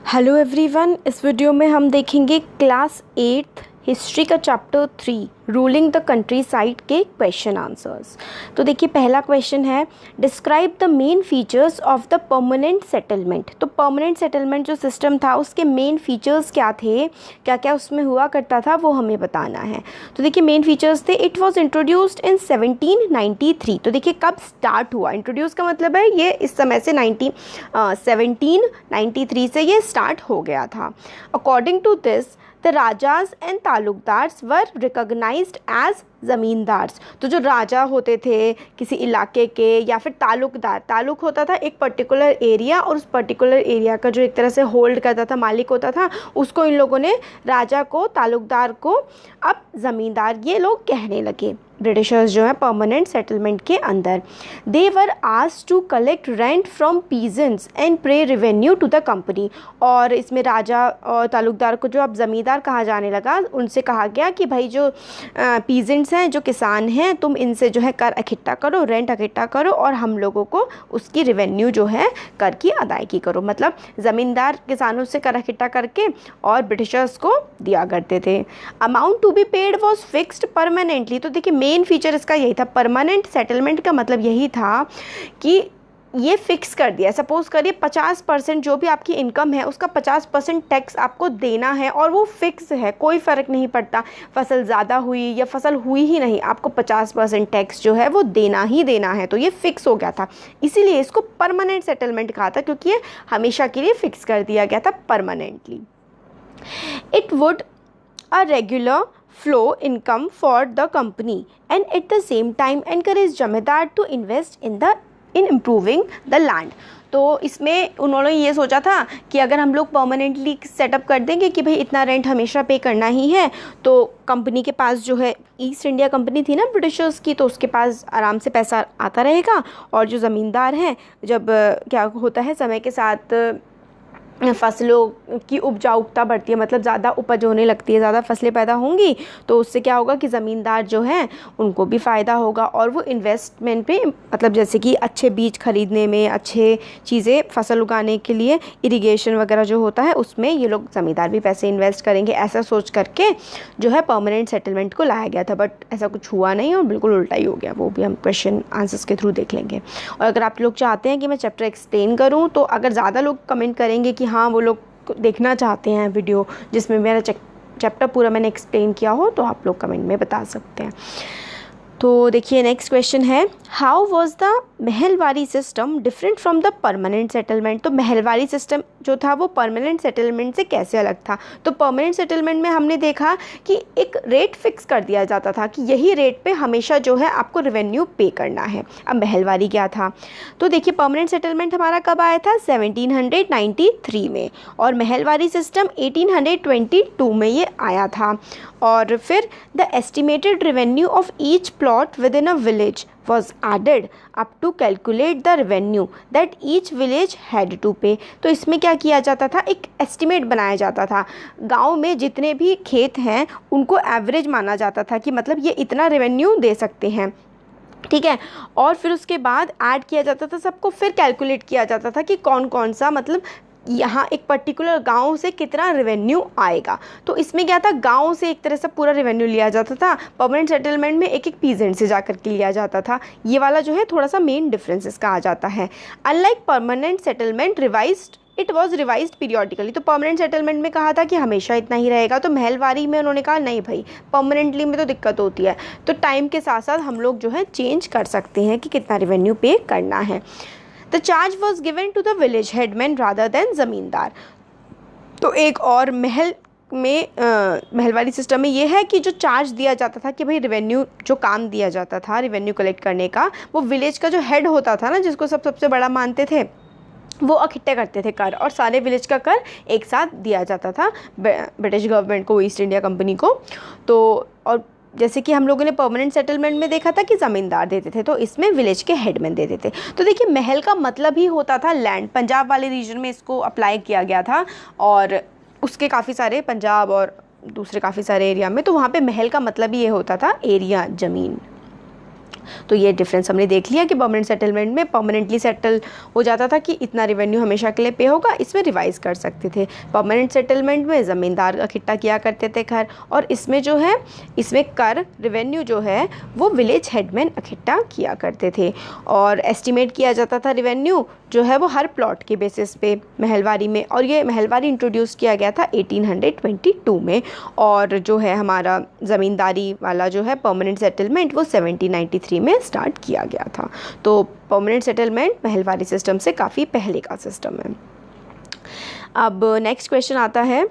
Hello everyone, इस video में हम देखेंगे क्लास 8 हिस्ट्री का chapter 3 ruling the country side के क्वेश्चन आंसर्स। तो देखिए, पहला क्वेश्चन है describe the main features of the permanent settlement. तो परमानेंट सेटलमेंट जो सिस्टम था उसके मेन फीचर्स क्या थे, क्या क्या उसमें हुआ करता था, वो हमें बताना है। तो देखिए, मेन फीचर्स थे इट वॉज इंट्रोड्यूस्ड इन 1793। तो देखिए कब स्टार्ट हुआ, इंट्रोड्यूस का मतलब है ये इस समय से 1793 से ये स्टार्ट हो गया था। According to this the rajas and taluqdars were recognised as zamindars. तो जो राजा होते थे किसी इलाके के या फिर तालुकदार, तालुक होता था एक पर्टिकुलर एरिया और उस पर्टिकुलर एरिया का जो एक तरह से होल्ड करता था, मालिक होता था, उसको इन लोगों ने, राजा को, तालुकदार को अब ज़मींदार ये लोग कहने लगे। ब्रिटिशर्स जो है परमानेंट सेटलमेंट के अंदर, they were asked to collect rent from peasants and pay revenue to the company. और इसमें राजा और तालुकदार को जो अब ज़मींदार कहा जाने लगा, उनसे कहा गया कि भाई जो पीजेंट्स हैं, जो किसान हैं, तुम इनसे जो है कर इकट्ठा करो, रेंट इकट्ठा करो और हम लोगों को उसकी रेवेन्यू जो है कर की अदायगी करो। मतलब ज़मींदार किसानों से कर इकट्ठा करके और ब्रिटिशर्स को दिया करते थे। Amount to be paid was fixed permanently. तो देखिए मेन फीचर इसका यही था, परमानेंट सेटलमेंट का मतलब यही था कि ये फिक्स कर दिया। सपोज़ करिए 50% जो भी आपकी इनकम है उसका 50% टैक्स आपको देना है और वो फिक्स है, कोई फ़र्क नहीं पड़ता फसल ज़्यादा हुई या फसल हुई ही नहीं, आपको 50% टैक्स जो है वो देना ही देना है। तो ये फिक्स हो गया था, इसीलिए इसको परमानेंट सेटलमेंट कहा था, क्योंकि ये हमेशा के लिए फिक्स कर दिया गया था permanently. It would a regular flow income for the company and at the same time encourage जमींदार to invest in improving the land। तो इसमें उन्होंने ये सोचा था कि अगर हम लोग परमानेंटली सेटअप कर देंगे कि भाई इतना रेंट हमेशा पे करना ही है, तो कंपनी के पास जो है, ईस्ट इंडिया कंपनी थी ना ब्रिटिशर्स की, तो उसके पास आराम से पैसा आता रहेगा। और जो ज़मींदार हैं, जब क्या होता है समय के साथ फसलों की उपजाऊता बढ़ती है, मतलब ज़्यादा उपज होने लगती है, ज़्यादा फसलें पैदा होंगी, तो उससे क्या होगा कि ज़मींदार जो हैं उनको भी फ़ायदा होगा और वो इन्वेस्टमेंट पे, मतलब जैसे कि अच्छे बीज खरीदने में, अच्छे चीज़ें फसल उगाने के लिए, इरिगेशन वगैरह जो होता है उसमें ये लोग ज़मींदार भी पैसे इन्वेस्ट करेंगे। ऐसा सोच करके जो है परमानेंट सेटलमेंट को लाया गया था, बट ऐसा कुछ हुआ नहीं और बिल्कुल उल्टा ही हो गया। वो भी हम क्वेश्चन आंसर्स के थ्रू देख लेंगे। और अगर आप लोग चाहते हैं कि मैं चैप्टर एक्सप्लेन करूँ, तो अगर ज़्यादा लोग कमेंट करेंगे कि हाँ वो लोग देखना चाहते हैं वीडियो जिसमें मेरा चैप्टर पूरा मैंने एक्सप्लेन किया हो, तो आप लोग कमेंट में बता सकते हैं। तो देखिए नेक्स्ट क्वेश्चन है, how was the Mahalwari system different from the permanent settlement. तो महलवारी सिस्टम जो था वो परमानेंट सेटलमेंट से कैसे अलग था। तो परमानेंट सेटलमेंट में हमने देखा कि एक रेट फिक्स कर दिया जाता था कि यही रेट पे हमेशा जो है आपको रेवेन्यू पे करना है। अब महलवारी क्या था, तो देखिए परमानेंट सेटलमेंट हमारा कब आया था, 1793 में, और महलवारी सिस्टम 1822 में ये आया था। और फिर the estimated revenue of each plot with in a village was added up to calculate the revenue that each village had to pay। तो इसमें क्या किया जाता था, एक एस्टिमेट बनाया जाता था। गांव में जितने भी खेत हैं उनको एवरेज माना जाता था कि मतलब ये इतना रेवेन्यू दे सकते हैं, ठीक है। और फिर उसके बाद ऐड किया जाता था सबको, फिर कैलकुलेट किया जाता था कि कौन कौन सा, मतलब यहाँ एक पर्टिकुलर गांव से कितना रेवेन्यू आएगा। तो इसमें क्या था, गांव से एक तरह से पूरा रेवेन्यू लिया जाता था, परमानेंट सेटलमेंट में एक एक पीजेंट से जा करके लिया जाता था। ये वाला जो है थोड़ा सा मेन डिफरेंस इसका आ जाता है। Unlike permanent settlement revised, it was revised periodically. तो परमानेंट सेटलमेंट में कहा था कि हमेशा इतना ही रहेगा, तो महलवारी में उन्होंने कहा नहीं भाई, परमानेंटली में तो दिक्कत होती है, तो टाइम के साथ साथ हम लोग जो है चेंज कर सकते हैं कि कितना रेवेन्यू पे करना है। The charge was given to the village headman rather than ज़मींदार। तो एक और महलवारी सिस्टम में ये है कि जो चार्ज दिया जाता था कि भाई रेवेन्यू, जो काम दिया जाता था रेवेन्यू कलेक्ट करने का, वो विलेज का जो हेड होता था ना, जिसको सबसे बड़ा मानते थे, वो इकट्ठे करते थे कर, और सारे विलेज का कर एक साथ दिया जाता था ब्रिटिश गवर्नमेंट को, ईस्ट इंडिया कंपनी को। तो और जैसे कि हम लोगों ने परमानेंट सेटलमेंट में देखा था कि ज़मींदार देते थे, तो इसमें विलेज के हेडमैन देते थे। तो देखिए महल का मतलब ही होता था लैंड। पंजाब वाले रीजन में इसको अप्लाई किया गया था, और उसके काफ़ी सारे, पंजाब और दूसरे काफ़ी सारे एरिया में, तो वहाँ पे महल का मतलब ही ये होता था एरिया, ज़मीन। तो ये डिफरेंस हमने देख लिया कि परमानेंट सेटलमेंट में परमानेंटली सेटल हो जाता था कि इतना रेवेन्यू हमेशा के लिए पे होगा, इसमें रिवाइज़ कर सकते थे। परमानेंट सेटलमेंट में ज़मींदार इकट्ठा किया करते थे कर, और इसमें जो है इसमें कर रेवेन्यू जो है वो विलेज हेडमैन इकट्ठा किया करते थे, और एस्टिमेट किया जाता था रेवेन्यू जो है वो हर प्लॉट के बेसिस पे महलवारी में, और ये महलवारी इंट्रोड्यूस किया गया था 1822 में, और जो है हमारा ज़मींदारी वाला जो है परमानेंट सेटलमेंट वो 1793 में स्टार्ट किया गया था। तो परमानेंट सेटलमेंट महलवारी सिस्टम से काफ़ी पहले का सिस्टम है। अब नेक्स्ट क्वेश्चन आता है,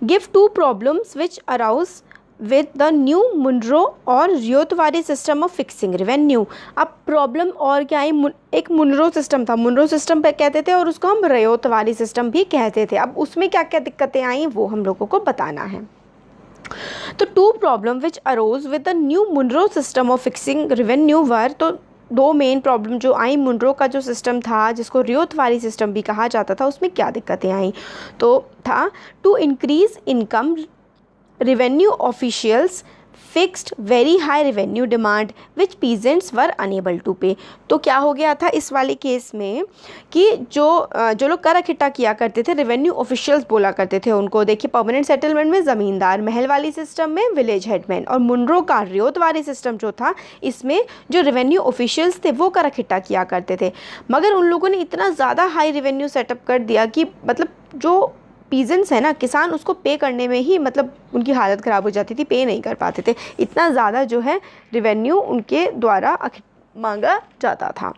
give two problems which arouse with the new Munro और Ryotwari system of fixing revenue. अब प्रॉब्लम और क्या है, एक मुनरो सिस्टम था, मुनरो सिस्टम पे कहते थे, और उसको हम रियोतवारी सिस्टम भी कहते थे। अब उसमें क्या क्या दिक्कतें आई वो हम लोगों को बताना है। तो two problem which arose with the new Munro system of fixing revenue were, तो दो मेन प्रॉब्लम जो आई मुनरो का जो सिस्टम था जिसको रियोतवारी सिस्टम भी कहा जाता था, उसमें क्या दिक्कतें आई, तो था to increase income revenue officials fixed very high revenue demand which peasants were unable to pay। तो क्या हो गया था इस वाले केस में कि जो लोग कर इकट्ठा किया करते थे, रेवेन्यू ऑफिशियल्स बोला करते थे उनको। देखिए परमानेंट सेटलमेंट में ज़मींदार, महल वाली सिस्टम में विलेज हेडमैन, और मुनरो का रियोतवारी सिस्टम जो था इसमें जो रेवेन्यू ऑफिशियल्स थे वो कर इकट्ठा किया करते थे। मगर उन लोगों ने इतना ज़्यादा हाई रेवेन्यू सेटअप कर दिया कि मतलब जो पीजेंट्स है ना, किसान, उसको पे करने में ही मतलब उनकी हालत ख़राब हो जाती थी, पे नहीं कर पाते थे, इतना ज़्यादा जो है रेवेन्यू उनके द्वारा मांगा जाता था।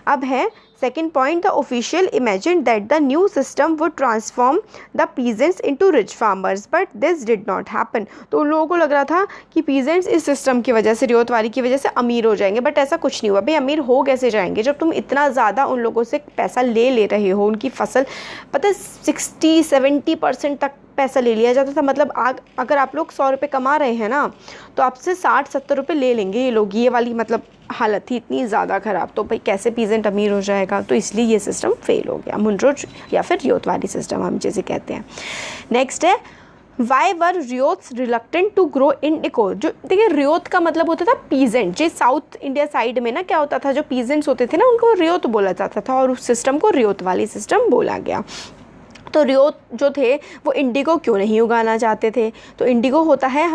अब है second point, the official imagine that the new system would transform the peasants into rich farmers but this did not happen. तो उन लोगों को लग रहा था कि पीजेंट्स इस सिस्टम की वजह से, रियोतवारी की वजह से अमीर हो जाएंगे, बट ऐसा कुछ नहीं हुआ। भाई अमीर हो कैसे जाएंगे जब तुम इतना ज़्यादा उन लोगों से पैसा ले रहे हो, उनकी फसल पता है 60-70% तक पैसा ले लिया जाता था। मतलब अगर आप लोग 100 रुपये कमा रहे हैं ना, तो आपसे 60-70 रुपये ले लेंगे ये लोग, ये वाली मतलब हालत थी इतनी ज़्यादा ख़राब। तो भाई कैसे पीजेंट अमीर हो जाएगा, तो इसलिए ये सिस्टम फेल हो गया, मुनरो या फिर रियोतवारी सिस्टम हम जैसे कहते हैं। नेक्स्ट है, why were ryots reluctant to grow indigo. जो देखिए रियोत का मतलब होता था पीजेंट, जो साउथ इंडिया साइड में ना क्या होता था, जो पीजेंट्स होते थे ना उनको रियोत बोला जाता था, और उस सिस्टम को रियोत वाली सिस्टम बोला गया। तो रियोत जो थे वो इंडिगो क्यों नहीं उगाना चाहते थे, तो इंडिगो होता है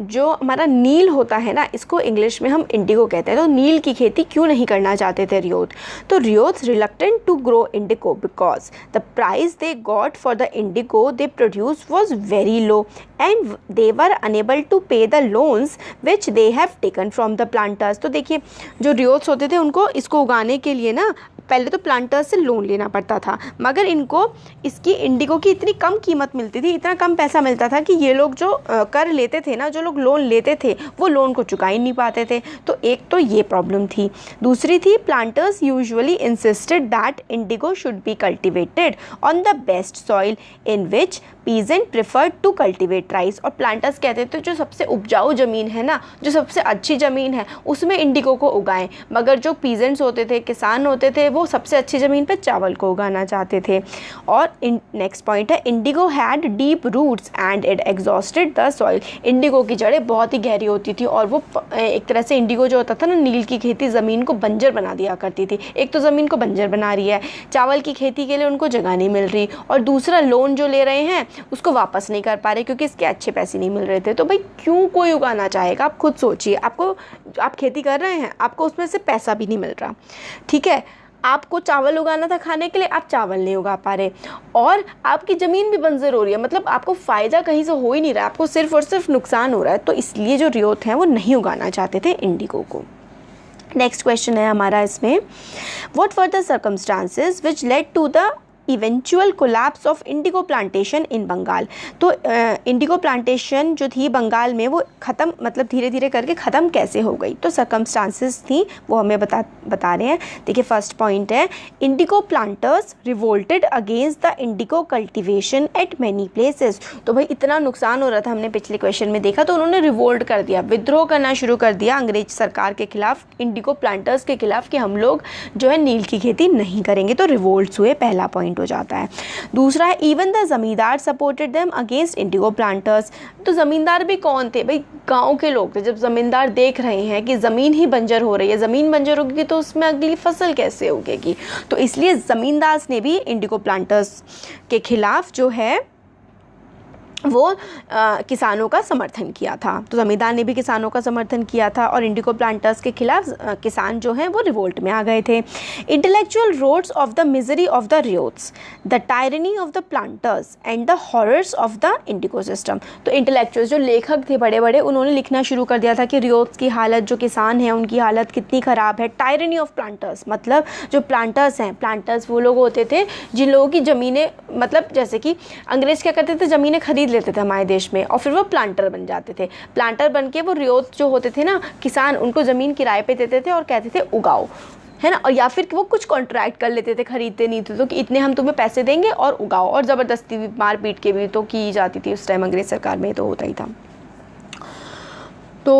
जो हमारा नील होता है ना, इसको इंग्लिश में हम इंडिगो कहते हैं। तो नील की खेती क्यों नहीं करना चाहते थे रियोत, तो ryots reluctant to grow indigo because the price they got for the indigo they produce was very low and they were unable to pay the loans which they have taken from the planters. तो देखिए जो रियोत्स होते थे उनको इसको उगाने के लिए ना पहले तो प्लांटर्स से लोन लेना पड़ता था, मगर इनको इसकी इंडिगो की इतनी कम कीमत मिलती थी, इतना कम पैसा मिलता था कि ये लोग जो कर लेते थे ना, जो लोग लोन लेते थे वो लोन को चुका ही नहीं पाते थे। तो एक तो ये प्रॉब्लम थी। दूसरी थी, planters usually insisted that indigo should be cultivated on the best soil in which peasant preferred to cultivate rice. और प्लांटर्स कहते थे जो सबसे उपजाऊ ज़मीन है ना, जो सबसे अच्छी ज़मीन है उसमें इंडिगो को उगाएं, मगर जो पीजेंट्स होते थे, किसान होते थे, वो सबसे अच्छी ज़मीन पे चावल को उगाना चाहते थे। और नेक्स्ट पॉइंट है, indigo had deep roots and it exhausted the soil. Indigo की जड़ें बहुत ही गहरी होती थी, और वो एक तरह से इंडिगो जो होता था ना, नील की खेती ज़मीन को बंजर बना दिया करती थी। एक तो ज़मीन को बंजर बना रही है, चावल की खेती के लिए उनको जगह नहीं मिल रही, और दूसरा लोन जो ले रहे हैं उसको वापस नहीं कर पा रहे क्योंकि इसके अच्छे पैसे नहीं मिल रहे थे। तो भाई क्यों कोई उगाना चाहेगा, आप खुद सोचिए। आप खेती कर रहे हैं, आपको उसमें से पैसा भी नहीं मिल रहा, ठीक है, आपको चावल उगाना था खाने के लिए, आप चावल नहीं उगा पा रहे, और आपकी ज़मीन भी बंजर हो रही है, मतलब आपको फ़ायदा कहीं से हो ही नहीं रहा, आपको सिर्फ और सिर्फ नुकसान हो रहा है। तो इसलिए जो रियोत हैं वो नहीं उगाना चाहते थे इंडिगो को। नेक्स्ट क्वेश्चन है हमारा इसमें, what were the circumstances which led to the eventual collapse of indigo plantation in Bengal. तो इंडिगो प्लांटेशन जो थी बंगाल में वो ख़त्म, मतलब धीरे धीरे करके ख़त्म कैसे हो गई, तो सर्कमस्टांसेस थी वो हमें बता रहे हैं। देखिए फर्स्ट पॉइंट है, Indigo planters revolted against the Indigo cultivation eight many places. तो भाई इतना नुकसान हो रहा था, हमने पिछले क्वेश्चन में देखा, तो उन्होंने रिवोल्ट कर दिया, विद्रोह करना शुरू कर दिया अंग्रेज सरकार के खिलाफ, इंडिगो प्लांटर्स के खिलाफ, कि हम लोग जो है नील की खेती नहीं करेंगे। तो रिवोल्ट्स हुए, पहला पॉइंट हो जाता है। दूसरा है इवन द ज़मींदार supported them against indigo planters. तो ज़मींदार भी कौन थे भाई? गांव के लोग थे। जब ज़मींदार देख रहे हैं कि ज़मीन ही बंजर हो रही है, ज़मीन बंजर होगी तो उसमें अगली फसल कैसे उगेगी, तो इसलिए ज़मींदार ने भी इंडिगो प्लांटर्स के खिलाफ जो है वो किसानों का समर्थन किया था। तो ज़मींदार ने भी किसानों का समर्थन किया था और इंडिगो प्लांटर्स के खिलाफ किसान जो हैं वो रिवोल्ट में आ गए थे। Intellectual wrote of the misery of the ryots, the tyranny of the planters and the horrors of the indigo system. तो इंटेलेक्चुअल जो लेखक थे बड़े बड़े, उन्होंने लिखना शुरू कर दिया था कि रियोट्स की हालत, जो किसान हैं उनकी हालत कितनी ख़राब है। टायरनी ऑफ प्लांटर्स मतलब जो प्लांटर्स हैं, प्लांटर्स वो लोग होते थे जिन लोगों की ज़मीनें, मतलब जैसे कि अंग्रेज़ क्या करते थे, ज़मीनें खरीद लेते थे हमारे देश में और फिर वो प्लांटर बन जाते थे। प्लांटर बन के वो रियोत जो होते थे ना किसान, उनको ज़मीन किराए पे देते थे और कहते थे उगाओ, है ना। और या फिर वो कुछ कॉन्ट्रैक्ट कर लेते थे, खरीदते नहीं थे तो कि इतने हम तुम्हें पैसे देंगे और उगाओ, और ज़बरदस्ती भी मार पीट के भी तो की जाती थी उस टाइम, अंग्रेज़ सरकार में तो होता ही था। तो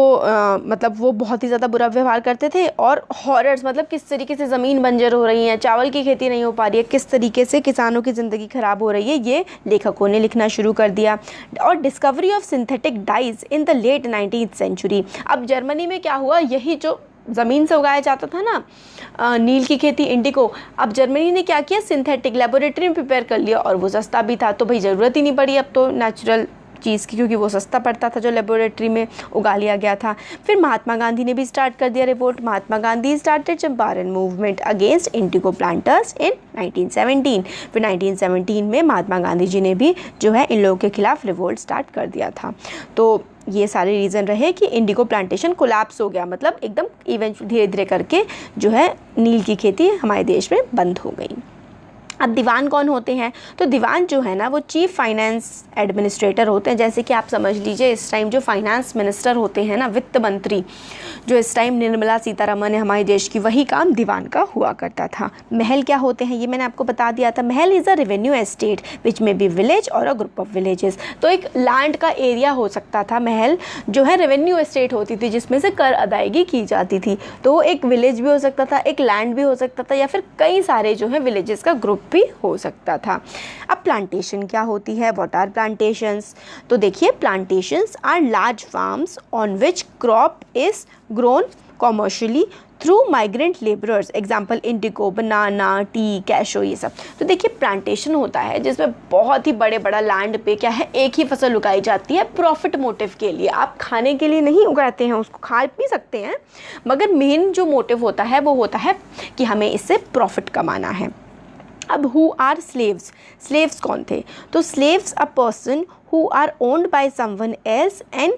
मतलब वो बहुत ही ज़्यादा बुरा व्यवहार करते थे। और हॉरर्स मतलब किस तरीके से ज़मीन बंजर हो रही है, चावल की खेती नहीं हो पा रही है, किस तरीके से किसानों की ज़िंदगी ख़राब हो रही है, ये लेखकों ने लिखना शुरू कर दिया। और discovery of synthetic dyes in the late 19th century. अब जर्मनी में क्या हुआ, यही जो ज़मीन से उगाया जाता था ना नील की खेती, इंडिगो, अब जर्मनी ने क्या किया, सिंथेटिक लेबोरेटरी में प्रिपेयर कर लिया और वो सस्ता भी था, तो भाई ज़रूरत ही नहीं पड़ी अब तो नेचुरल चीज़ की, क्योंकि वो सस्ता पड़ता था जो लेबोरेटरी में उगा लिया गया था। फिर महात्मा गांधी ने भी स्टार्ट कर दिया revolt. Mahatma Gandhi started Champaran movement against indigo planters in 1917। फिर 1917 में महात्मा गांधी जी ने भी जो है इन लोगों के खिलाफ रिवोल्ट स्टार्ट कर दिया था। तो ये सारे रीज़न रहे कि इंडिगो प्लांटेशन कोलैप्स हो गया, मतलब एकदम इवेंट धीरे धीरे करके जो है नील की खेती हमारे देश में बंद हो गई। अब दीवान कौन होते हैं? तो दीवान जो है ना वो चीफ फाइनेंस एडमिनिस्ट्रेटर होते हैं। जैसे कि आप समझ लीजिए इस टाइम जो फाइनेंस मिनिस्टर होते हैं ना, वित्त मंत्री, जो इस टाइम निर्मला सीतारमन है हमारे देश की, वही काम दीवान का हुआ करता था। महल क्या होते हैं ये मैंने आपको बता दिया था। महल इज़ अ रेवेन्यू एस्टेट विच में बी विलेज और अ ग्रुप ऑफ विलेजेस। तो एक लैंड का एरिया हो सकता था। महल जो है रेवेन्यू एस्टेट होती थी जिसमें से कर अदायगी की जाती थी। तो एक विलेज भी हो सकता था, एक लैंड भी हो सकता था, या फिर कई सारे जो है विलेजेस का ग्रुप भी हो सकता था। अब प्लांटेशन क्या होती है? What are plantations? तो देखिए plantations are large farms on which crop is grown commercially through migrant labourers, example indigo, banana, tea, cashew, ये सब। तो देखिए प्लांटेशन होता है जिसमें बहुत ही बड़ा लैंड पे क्या है, एक ही फसल उगाई जाती है प्रॉफिट मोटिव के लिए। आप खाने के लिए नहीं उगाते हैं, उसको खा भी सकते हैं, मगर मेन जो मोटिव होता है वो होता है कि हमें इससे प्रॉफिट कमाना है। अब हु आर स्लेव्स? स्लेव्स कौन थे? तो slaves a person who are owned by someone else and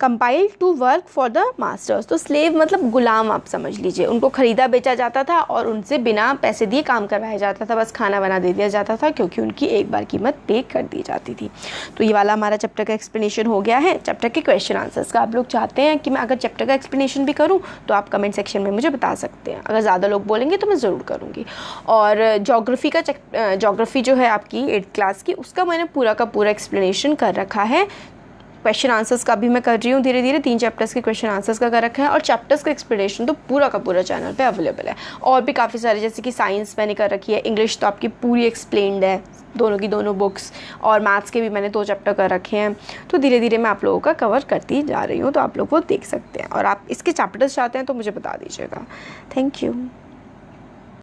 compiled to work for the masters. तो स्लेव मतलब गुलाम, आप समझ लीजिए। उनको ख़रीदा बेचा जाता था और उनसे बिना पैसे दिए काम करवाया जाता था, बस खाना बना दे दिया जाता था क्योंकि उनकी एक बार कीमत पे कर दी जाती थी। तो ये वाला हमारा चैप्टर का एक्सप्लेनेशन हो गया है। चैप्टर के क्वेश्चन आंसर्स का आप लोग चाहते हैं कि मैं अगर चैप्टर का एक्सप्लेनेशन भी करूँ तो आप कमेंट सेक्शन में मुझे बता सकते हैं। अगर ज़्यादा लोग बोलेंगे तो मैं ज़रूर करूँगी। और जोग्राफ़ी जो है आपकी 8th क्लास की, उसका मैंने पूरा का पूरा एक्सप्लेनेशन कर रखा है। क्वेश्चन आंसर्स का भी मैं कर रही हूँ धीरे धीरे, 3 चैप्टर्स के क्वेश्चन आंसर्स का कर रखा है। और चैप्टर्स का एक्सप्लेनेशन तो पूरा का पूरा चैनल पे अवेलेबल है। और भी काफ़ी सारे, जैसे कि साइंस मैंने कर रखी है, इंग्लिश तो आपकी पूरी एक्सप्लेन्ड है, दोनों की दोनों बुक्स, और मैथ्स के भी मैंने 2 चैप्टर कर रखे हैं। तो धीरे धीरे मैं आप लोगों का कवर करती जा रही हूँ, तो आप लोग वो देख सकते हैं। और आप इसके चैप्टर्स चाहते हैं तो मुझे बता दीजिएगा। Thank you.